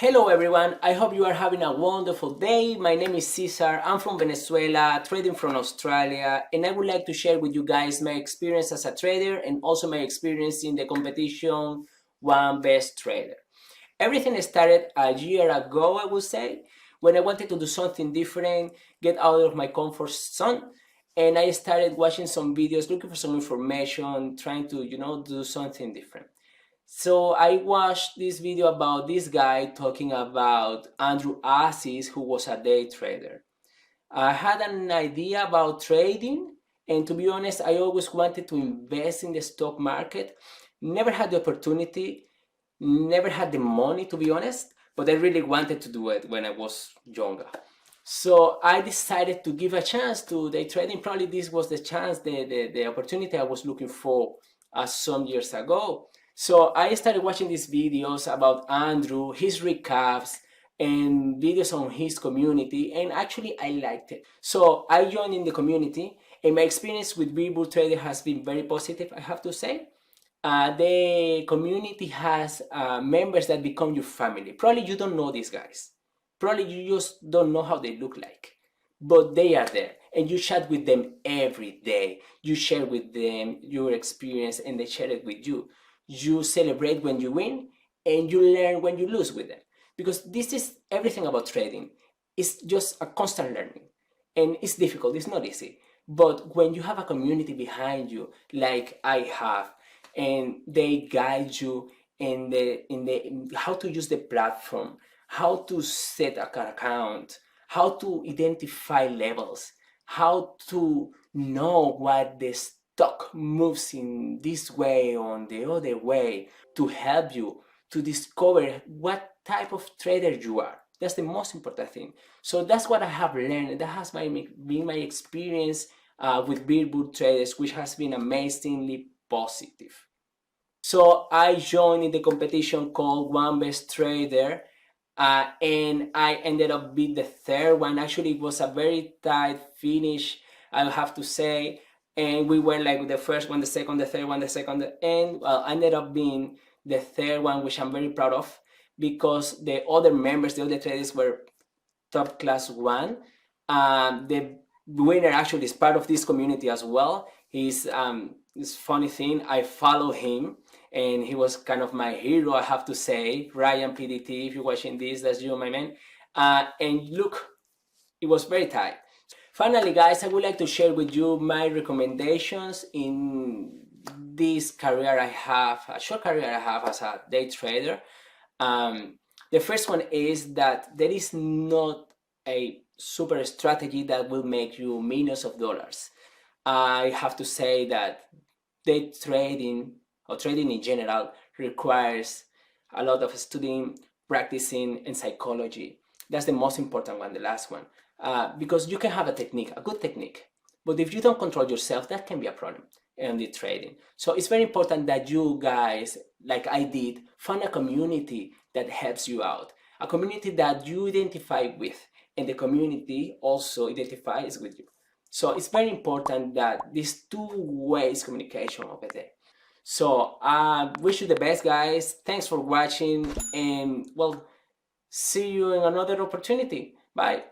Hello everyone, I hope you are having a wonderful day. My name is Cesar, I'm from Venezuela, trading from Australia, and I would like to share with you guys my experience as a trader and also my experience in the competition One Best Trader. Everything started a year ago, I would say, when I wanted to do something different, get out of my comfort zone, and I started watching some videos, looking for some information, trying to, do something different. So I watched this video about this guy talking about Andrew Assis, who was a day trader. I had an idea about trading, and to be honest, I always wanted to invest in the stock market. Never had the opportunity, never had the money, to be honest, but I really wanted to do it when I was younger. So I decided to give a chance to day trading. Probably this was the chance, the opportunity I was looking for some years ago. So I started watching these videos about Andrew, his recaps, and videos on his community, and actually I liked it. So I joined in the community, and my experience with BBT Trader has been very positive, I have to say. The community has members that become your family. Probably you don't know these guys. Probably you just don't know how they look like, but they are there and you chat with them every day. You share with them your experience and they share it with you. You celebrate when you win and you learn when you lose with them, because this is everything about trading. It's just a constant learning, and it's difficult, it's not easy. But when you have a community behind you like I have, and they guide you in the how to use the platform, how to set an account, how to identify levels, how to know what the stock moves in this way or on the other way, to help you to discover what type of trader you are. That's the most important thing. So that's what I have learned. That has been my experience with Billboard traders, which has been amazingly positive. So I joined in the competition called One Best Trader, and I ended up being the third one. Actually, it was a very tight finish, I have to say. And we were like the first one, the second, the third one, the second, and well, I ended up being the third one, which I'm very proud of, because the other members, the other traders were top class one. The winner actually is part of this community as well. He's this funny thing, I follow him and he was kind of my hero, I have to say. Ryan PDT, if you're watching this, that's you, my man. And look, it was very tight. Finally, guys, I would like to share with you my recommendations in this career I have, a short career I have as a day trader. The first one is that there is not a super strategy that will make you millions of dollars. I have to say that day trading or trading in general requires a lot of studying, practicing, and psychology. That's the most important one, the last one, because you can have a technique, a good technique, but if you don't control yourself, that can be a problem in the trading. So it's very important that you guys, like I did, find a community that helps you out, a community that you identify with, and the community also identifies with you. So it's very important that these two ways communication over there. So I wish you the best, guys. Thanks for watching, and well, see you in another opportunity. Bye.